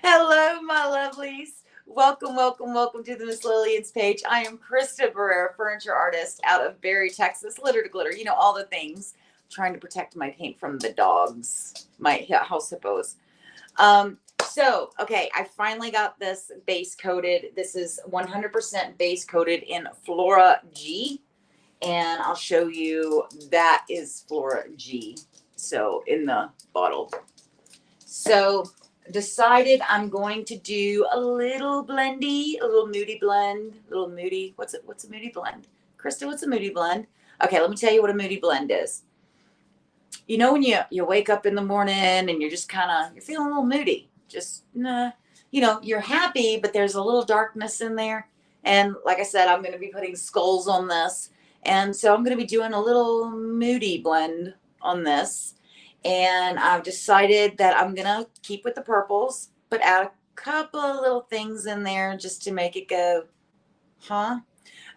Hello, my lovelies. Welcome, welcome, welcome to the Miss Lillian's page. I am Crysta, furniture artist out of Berry, Texas. Litter to glitter, you know, all the things. I'm trying to protect my paint from the dogs, my house hippos. Okay, I finally got this base coated. This is 100% base coated in Flora Gi, and I'll show you that is Flora Gi. So in the bottle. So decided I'm going to do a little blendy, a little moody blend, a little moody. What's a moody blend? Crysta, what's a moody blend? Okay, let me tell you what a moody blend is. You know when you wake up in the morning and you're just you're feeling a little moody. Just nah, you're happy, but there's a little darkness in there. And like I said, I'm going to be putting skulls on this. And so I'm going to be doing a little moody blend on this. And I've decided that I'm going to keep with the purples, but add a couple of little things in there just to make it go, huh?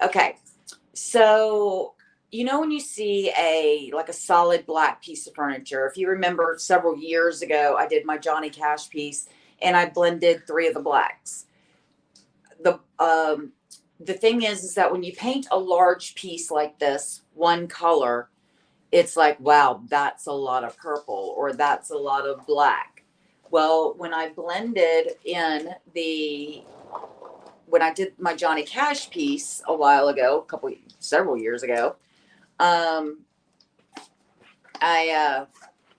Okay. So, when you see like a solid black piece of furniture, if you remember several years ago, I did my Johnny Cash piece and I blended 3 of the blacks. The thing is that when you paint a large piece like this, one color, it's like, wow, that's a lot of purple or that's a lot of black. Well, when I blended in when I did my Johnny Cash piece a while ago, several years ago,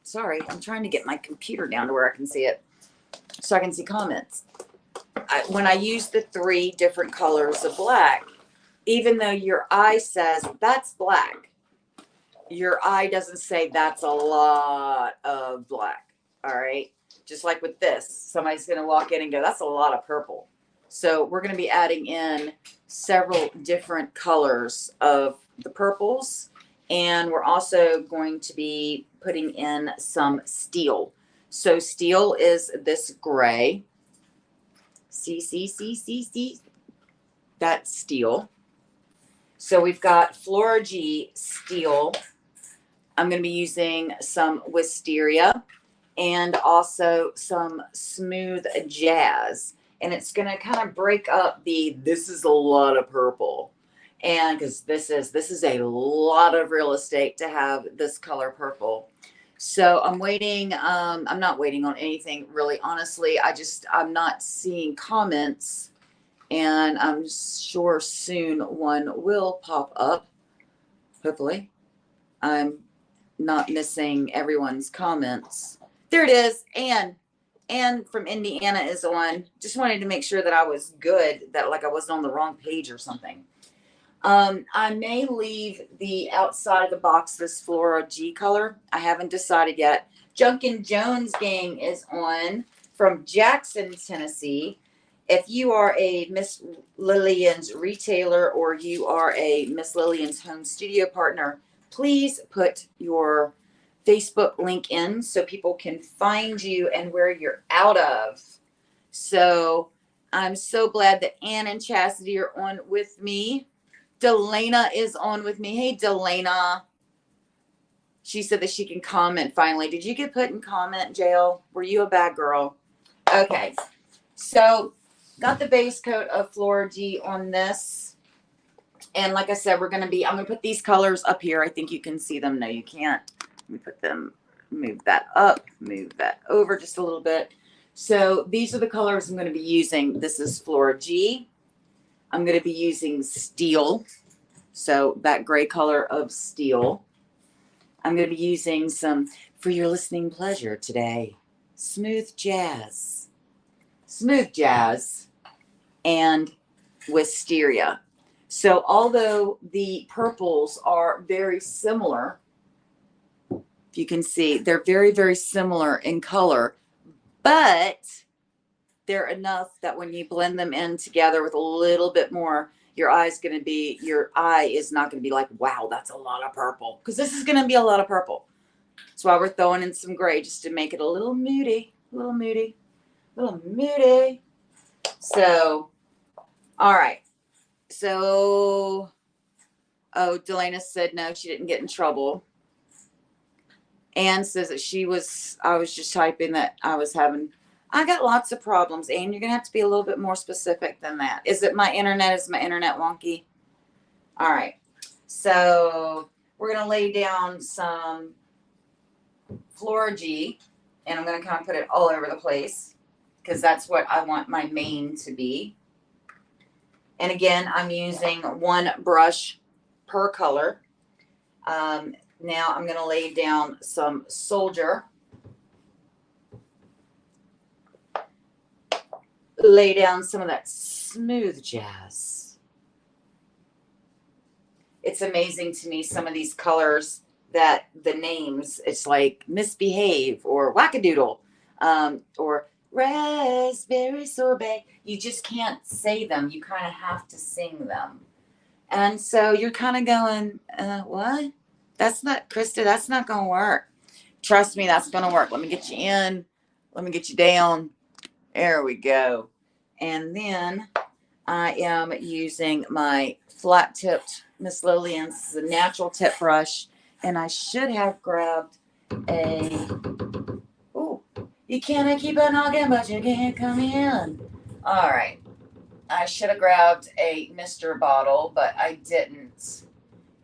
sorry, I'm trying to get my computer down to where I can see it so I can see comments. When I used the 3 different colors of black, even though your eye says that's black, your eye doesn't say that's a lot of black. All right. Just like with this, somebody's going to walk in and go, that's a lot of purple. So we're going to be adding in several different colors of the purples. And we're also going to be putting in some steel. So steel is this gray. See. That's steel. So we've got Flora Gi steel. I'm going to be using some wisteria and also some smooth jazz. And it's going to kind of break up this is a lot of purple. And because this is a lot of real estate to have this color purple. So I'm waiting. I'm not waiting on anything really, honestly. I'm not seeing comments, and I'm sure soon one will pop up. Hopefully. I'm not missing everyone's comments. There it is. Anne from Indiana is on. Just wanted to make sure that I was good, that like I wasn't on the wrong page or something. I may leave the outside of the box this Flora Gi color. I haven't decided yet. Junkin Jones gang is on from Jackson, Tennessee. If you are a Miss Lillian's retailer or you are a Miss Lillian's home studio partner, please put your Facebook link in so people can find you and where you're out of. So I'm so glad that Ann and Chastity are on with me. Delana is on with me. Hey, Delana. She said that she can comment finally. Did you get put in comment jail? Were you a bad girl? Okay. So got the base coat of Flora Gi on this. And like I said, I'm going to put these colors up here. I think you can see them. No, you can't. Let me put them, move that up, move that over just a little bit. So these are the colors I'm going to be using. This is Flora Gi. I'm going to be using steel. So that gray color of steel. I'm going to be using some, for your listening pleasure today, smooth jazz. Smooth jazz and wisteria. So although the purples are very similar, if you can see, they're very, very similar in color, but they're enough that when you blend them in together with a little bit more, your eye is not going to be like, wow, that's a lot of purple. Because this is going to be a lot of purple. That's why we're throwing in some gray just to make it a little moody, So, all right. So, Delana said no, she didn't get in trouble. Anne says that I was just typing that I was having I got lots of problems, and you're going to have to be a little bit more specific than that. Is it my internet? Is my internet wonky? All right. So we're going to lay down some Flora Gi, and I'm going to kind of put it all over the place because that's what I want my main to be. And again, I'm using one brush per color. Now I'm going to lay down some Soldier. Lay down some of that smooth jazz. It's amazing to me, some of these colors, that the names, it's like Misbehave or Wackadoodle, or Raspberry Sorbet. You just can't say them. You kind of have to sing them. And so you're kind of going, what? That's not, Crysta, that's not going to work. Trust me, that's going to work. Let me get you in. Let me get you down. There we go. And then I am using my flat tipped Miss Lillian. This is a natural tip brush. And I should have grabbed a, ooh, you can't keep a noggin, but you can't come in. All right. I should have grabbed a Mister bottle, but I didn't.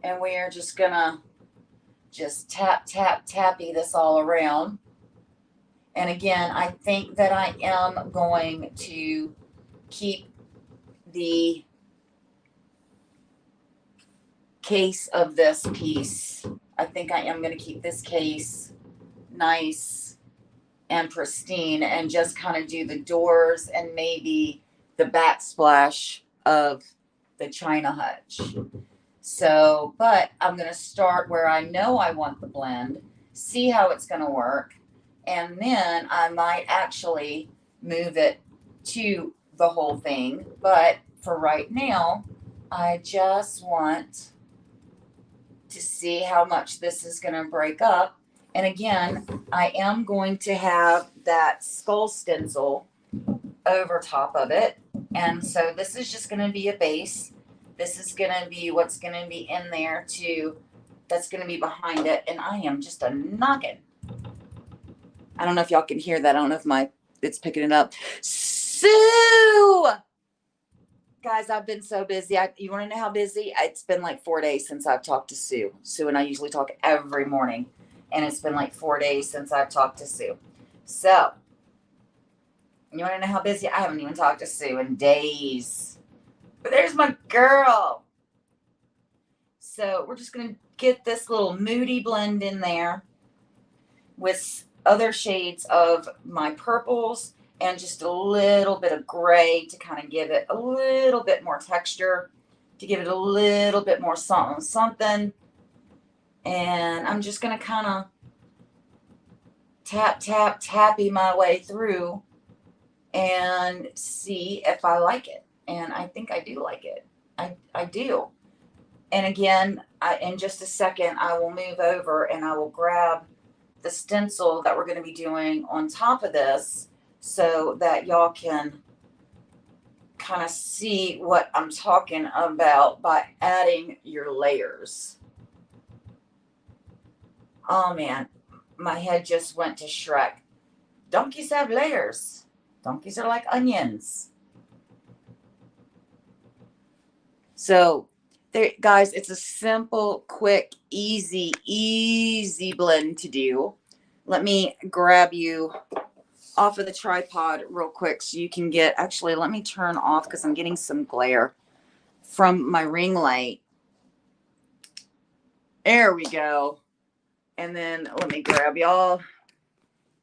And we are just gonna just tap, tap, tappy this all around. And again, I think that I am going to keep the case of this piece. I think I am going to keep this case nice and pristine and just kind of do the doors and maybe the backsplash of the China Hutch. So, but I'm going to start where I know I want the blend, see how it's going to work, and then I might actually move it to the whole thing. But for right now, I just want to see how much this is going to break up. And again, I am going to have that skull stencil over top of it. And so this is just going to be a base. This is going to be what's going to be in there too. That's going to be behind it. And I am just a noggin. I don't know if y'all can hear that. I don't know if it's picking it up. Sue! Guys, I've been so busy. You want to know how busy? It's been like 4 days since I've talked to Sue. Sue and I usually talk every morning. And it's been like 4 days since I've talked to Sue. So, you want to know how busy? I haven't even talked to Sue in days. But there's my girl. So, we're just going to get this little moody blend in there with other shades of my purples and just a little bit of gray to kind of give it a little bit more texture, to give it a little bit more something. And I'm just going to kind of tap, tap, tappy my way through and see if I like it. And I think I do like it. I do. And again, in just a second, I will move over and I will grab the stencil that we're going to be doing on top of this so that y'all can kind of see what I'm talking about by adding your layers. Oh man, my head just went to Shrek. Donkeys have layers. Donkeys are like onions. So there, guys, it's a simple, quick, easy blend to do. Let me grab you off of the tripod real quick so you can get, actually, let me turn off because I'm getting some glare from my ring light. There we go. And then let me grab y'all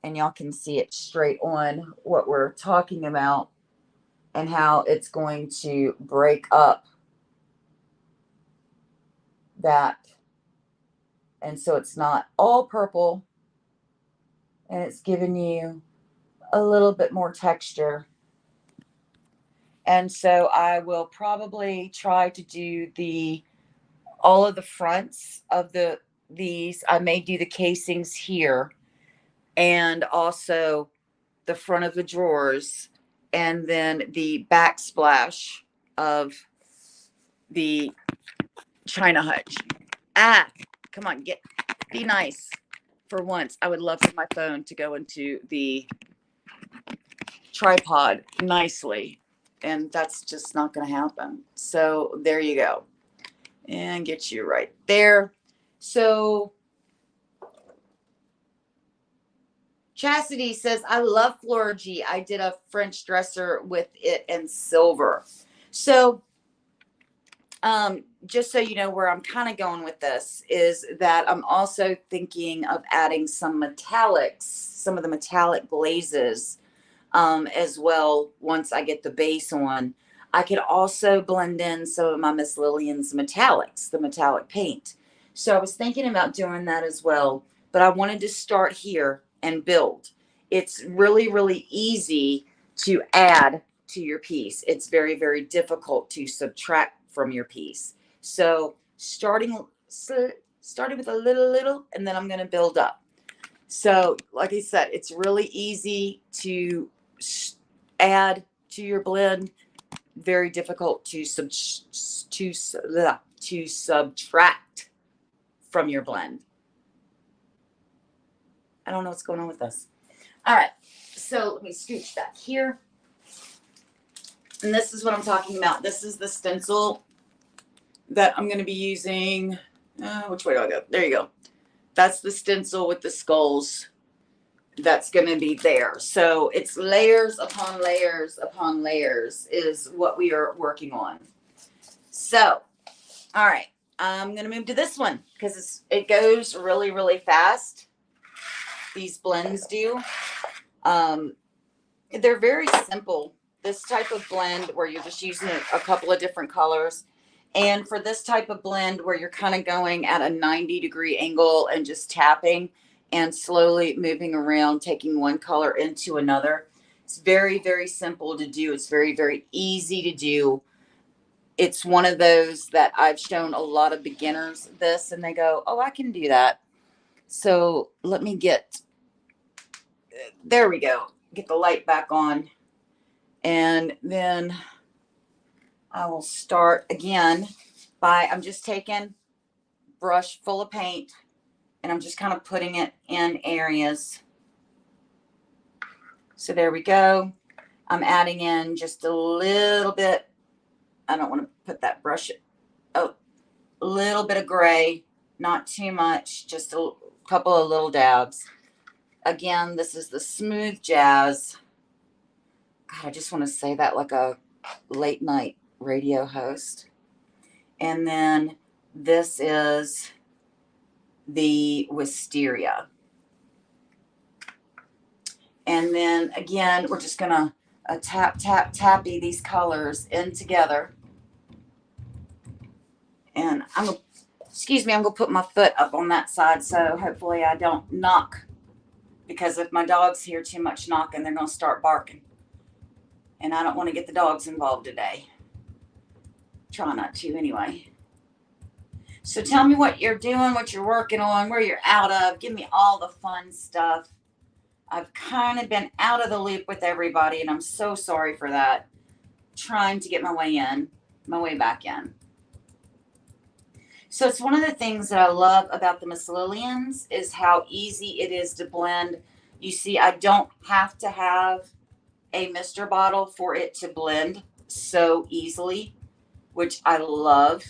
and y'all can see it straight on what we're talking about and how it's going to break up that. And so it's not all purple and it's giving you a little bit more texture. And so I will probably try to do all of the fronts of these. I may do the casings here and also the front of the drawers and then the backsplash of the China Hutch. Come on, be nice for once. I would love for my phone to go into the tripod nicely, and that's just not going to happen. So there you go, and get you right there. So Chastity says, I love Flora Gi. I did a French dresser with it in silver. So just so you know where I'm kind of going with this is that I'm also thinking of adding some metallics, some of the metallic glazes as well. Once I get the base on, I could also blend in some of my Miss Lillian's metallics, the metallic paint. So I was thinking about doing that as well, but I wanted to start here and build. It's really, really easy to add to your piece. It's very, very difficult to subtract from your piece. So starting with a little, and then I'm going to build up. So like I said, it's really easy to add to your blend, very difficult to subtract from your blend. I don't know what's going on with this. All right, so let me scooch back here. And this is what I'm talking about. This is the stencil that I'm going to be using. Which way do I go? There you go. That's the stencil with the skulls that's going to be there. So it's layers upon layers upon layers is what we are working on. So, all right, I'm going to move to this one because it goes really, really fast. These blends do. They're very simple. This type of blend where you're just using a couple of different colors. And for this type of blend where you're kind of going at a 90-degree angle and just tapping and slowly moving around, taking one color into another. It's very, very simple to do. It's very, very easy to do. It's one of those that I've shown a lot of beginners this and they go, oh, I can do that. So let me there we go. Get the light back on. And then I will start again by, I'm just taking brush full of paint and I'm just kind of putting it in areas. So there we go. I'm adding in just a little bit. I don't want to put that brush. Oh, a little bit of gray, not too much, just a couple of little dabs. Again, this is the Smooth Jazz. God, I just want to say that like a late night radio host. And then this is the Wisteria. And then again, we're just going to tappy these colors in together. And I'm going to, excuse me, I'm going to put my foot up on that side so hopefully I don't knock. Because if my dogs hear too much knocking, they're going to start barking. And I don't want to get the dogs involved today. Try not to anyway. So tell me what you're doing, what you're working on, where you're out of. Give me all the fun stuff. I've kind of been out of the loop with everybody, and I'm so sorry for that. Trying to get my way back in. So it's one of the things that I love about the Miss Lillians is how easy it is to blend. You see, I don't have to have a mister bottle for it to blend so easily, which I love.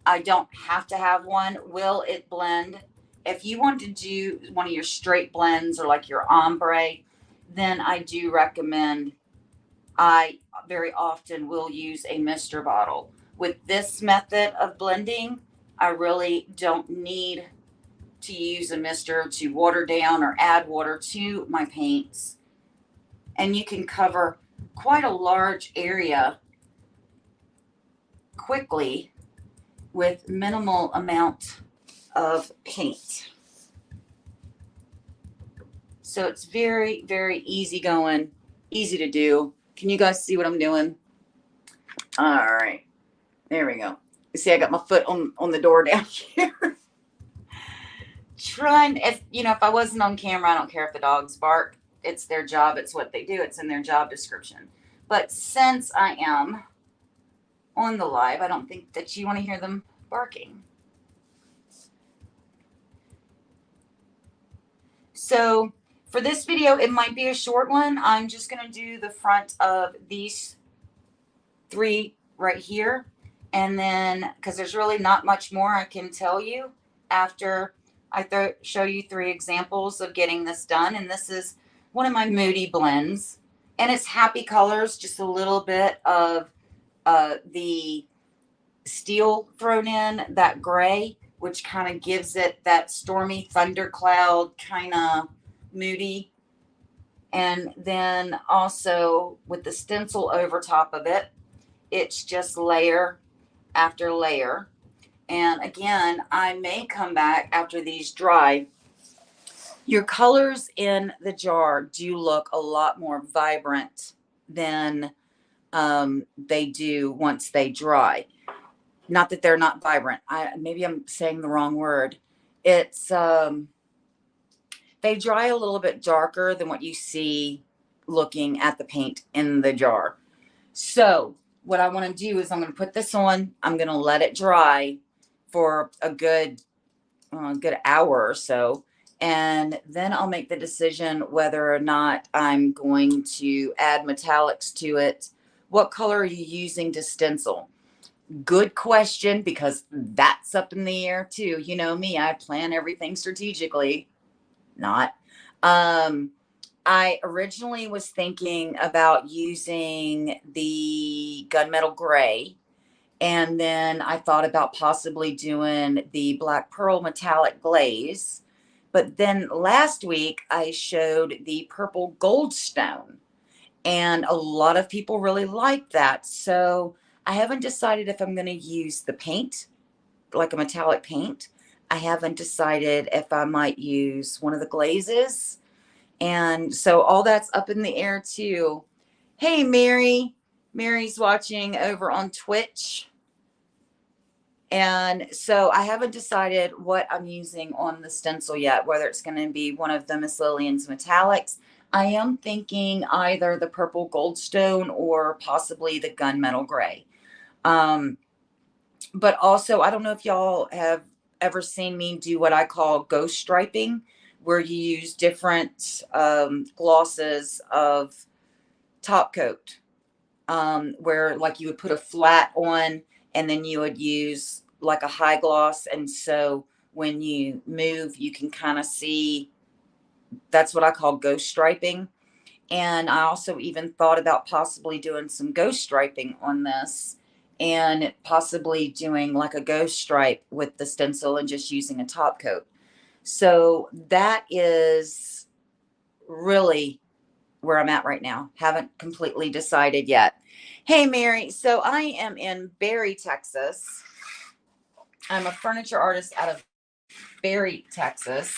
I don't have to have one. Will it blend? If you want to do one of your straight blends or like your ombre, then I do recommend, I very often will use a mister bottle. With this method of blending, I really don't need to use a mister to water down or add water to my paints. And you can cover quite a large area quickly with minimal amount of paint. So it's very, very easy going, easy to do. Can you guys see what I'm doing? All right, there we go. You see, I got my foot on the door down here. Trying, if I wasn't on camera, I don't care if the dogs bark. It's their job. It's what they do. It's in their job description. But since I am on the live, I don't think that you want to hear them barking. So For this video, it might be a short one. I'm just going to do the front of these 3 right here. And then, because there's really not much more I can tell you after I show you 3 examples of getting this done. And this is one of my Moody blends. And it's happy colors, just a little bit of the steel thrown in, that gray, which kind of gives it that stormy thundercloud kind of moody. And then also with the stencil over top of it, it's just layer after layer. And again, I may come back after these dry. Your colors in the jar do look a lot more vibrant than they do once they dry. Not that they're not vibrant. Maybe I'm saying the wrong word. It's they dry a little bit darker than what you see looking at the paint in the jar. So what I want to do is I'm going to put this on. I'm going to let it dry for a good hour or so. And then I'll make the decision whether or not I'm going to add metallics to it. What color are you using to stencil? Good question, because that's up in the air too. You know me, I plan everything strategically. Not. I originally was thinking about using the gunmetal gray, and then I thought about possibly doing the black pearl metallic glaze. But then last week I showed the purple goldstone, and a lot of people really liked that. So I haven't decided if I'm going to use the paint, like a metallic paint. I haven't decided if I might use one of the glazes. And so all that's up in the air too. Hey, Mary. Mary's watching over on Twitch. And so I haven't decided what I'm using on the stencil yet, whether it's going to be one of the Miss Lillian's metallics. I am thinking either the purple goldstone or possibly the gunmetal gray. But also, I don't know if y'all have ever seen me do what I call ghost striping, where you use different glosses of top coat, where like you would put a flat on and then you would use like a high gloss. And so when you move, you can kind of see. That's what I call ghost striping. And I also even thought about possibly doing some ghost striping on this, and possibly doing like a ghost stripe with the stencil and just using a top coat. So that is really where I'm at right now. Haven't completely decided yet. Hey, Mary. So I am in Berry, Texas. I'm a furniture artist out of Berry, Texas.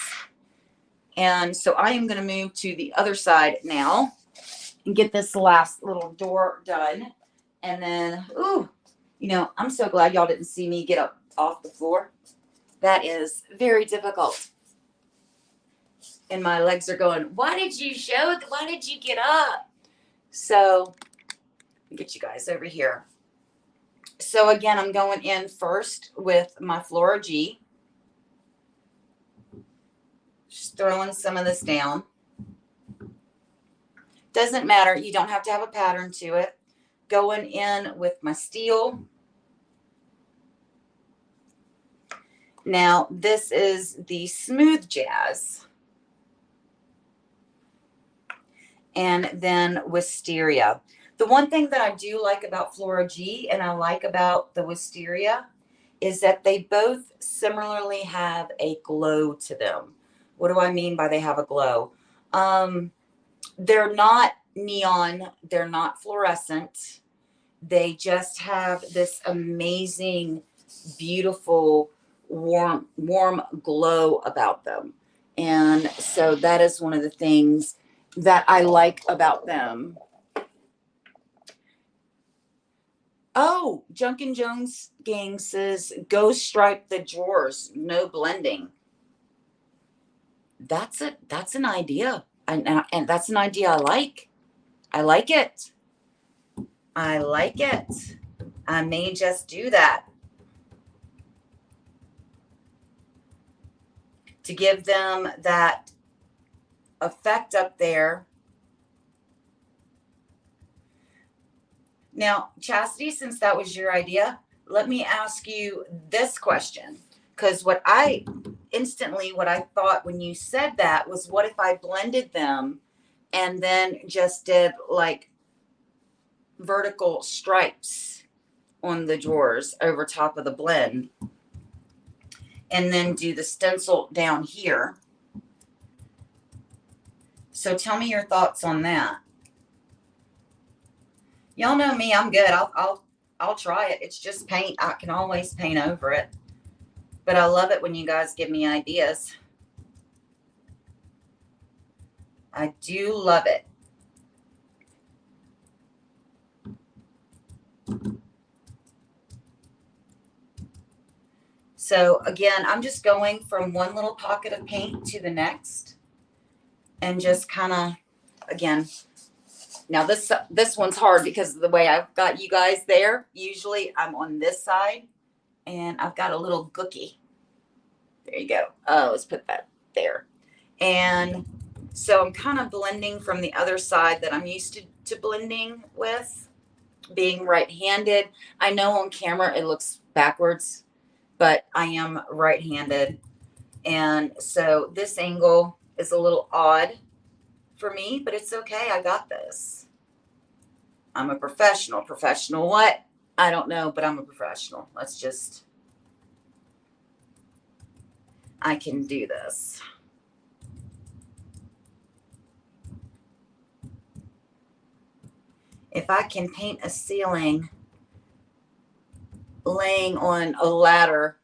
And so I am going to move to the other side now and get this last little door done. And then, ooh, you know, I'm so glad y'all didn't see me get up off the floor. That is very difficult. And my legs are going, why did you get up? So let me get you guys over here. So again, I'm going in first with my Flora Gi. Just throwing some of this down. Doesn't matter. You don't have to have a pattern to it. Going in with my steel. Now, this is the Smooth Jazz. And then Wisteria. The one thing that I do like about Flora Gi and I like about the Wisteria is that they both similarly have a glow to them. What do I mean by they have a glow? They're not neon. They're not fluorescent. They just have this amazing, beautiful, warm glow about them. And so that is one of the things that I like about them. Oh, Junkin Jones Gang says, go stripe the drawers, no blending. That's an idea. And that's an idea I like. I like it. I like it. I may just do that to give them that effect up there. Now, Chastity, since that was your idea, let me ask you this question. Because what I thought when you said that was, what if I blended them and then just did like vertical stripes on the drawers over top of the blend, and then do the stencil down here. So tell me your thoughts on that. Y'all know me, I'm good. I'll try it. It's just paint. I can always paint over it. But I love it when you guys give me ideas. I do love it. So again, I'm just going from one little pocket of paint to the next, and just kind of, again, now this one's hard because of the way I've got you guys there. Usually I'm on this side, and I've got a little gookie. There you go. Oh, let's put that there. And so I'm kind of blending from the other side that I'm used to blending with, being right-handed. I know on camera it looks backwards, but I am right-handed. And so this angle is a little odd for me, but it's okay. I got this. I'm a professional. Professional what? I don't know, but I'm a professional. Let's just, I can do this. If I can paint a ceiling laying on a ladder,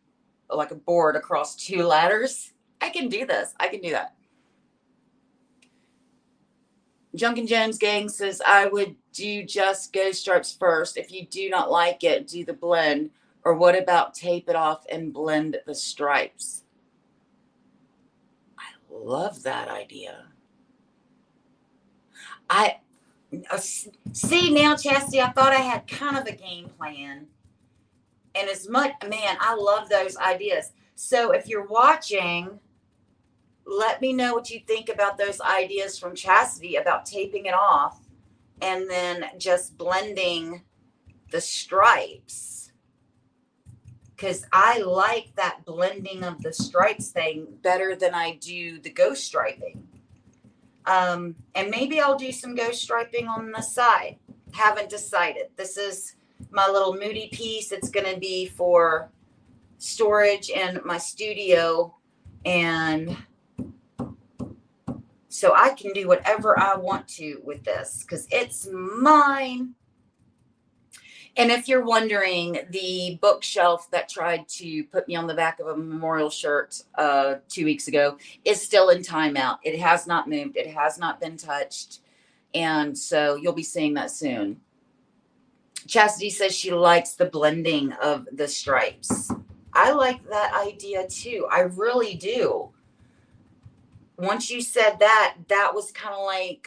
like a board across two ladders, I can do this. I can do that. Junkin' Jones Gang says, I would do just ghost stripes first. If you do not like it, do the blend. Or what about tape it off and blend the stripes? I love that idea. See now, Chastity, I thought I had kind of a game plan. And as much, man, I love those ideas. So if you're watching, let me know what you think about those ideas from Chastity about taping it off and then just blending the stripes. Because I like that blending of the stripes thing better than I do the ghost striping. And maybe I'll do some ghost striping on the side. Haven't decided. This is my little moody piece. It's going to be for storage in my studio. And so I can do whatever I want to with this because it's mine. And if you're wondering, the bookshelf that tried to put me on the back of a memorial shirt 2 weeks ago is still in timeout. It has not moved. It has not been touched. And so you'll be seeing that soon. Chastity says she likes the blending of the stripes. I like that idea too. I really do. Once you said that, that was kind of like,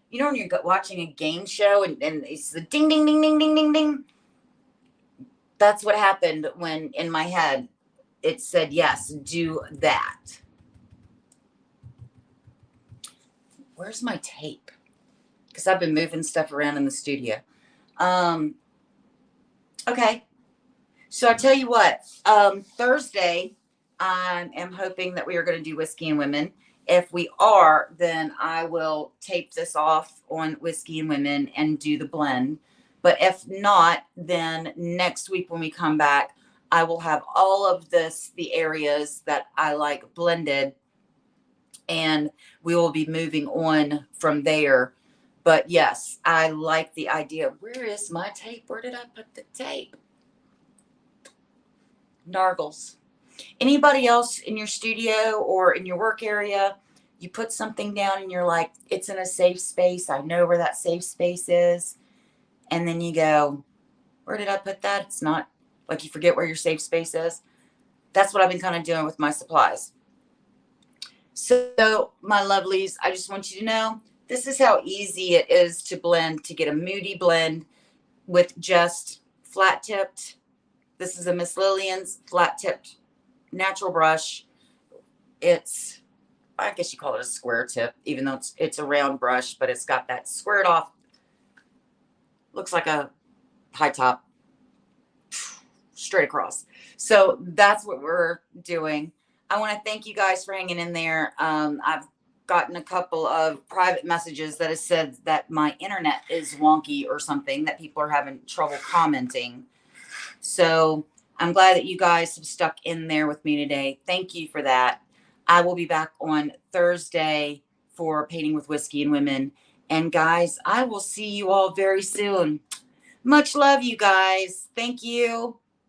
you know, when you're watching a game show and it's the ding, ding, ding, ding, ding, ding, ding. That's what happened when in my head it said, yes, do that. Where's my tape? Because I've been moving stuff around in the studio. Okay. So I tell you what, Thursday, I am hoping that we are going to do Whiskey and Women. If we are, then I will tape this off on Whiskey and Women and do the blend. But if not, then next week when we come back, I will have all of this, the areas that I like blended, and we will be moving on from there. But yes, I like the idea. Where is my tape? Where did I put the tape? Nargles. Anybody else in your studio or in your work area, you put something down and you're like, it's in a safe space. I know where that safe space is. And then you go, where did I put that? It's not, like you forget where your safe space is. That's what I've been kind of doing with my supplies. So my lovelies, I just want you to know, this is how easy it is to blend, to get a moody blend with just flat tipped. This is a Miss Lillian's flat tipped natural brush. It's I guess you call it a square tip, even though it's a round brush, but it's got that squared off, looks like a high top straight across. So that's what we're doing. I want to thank you guys for hanging in there. I've gotten a couple of private messages that have said that my internet is wonky or something, that people are having trouble commenting. So I'm glad that you guys have stuck in there with me today. Thank you for that. I will be back on Thursday for Painting with Whiskey and Women. And guys, I will see you all very soon. Much love, you guys. Thank you.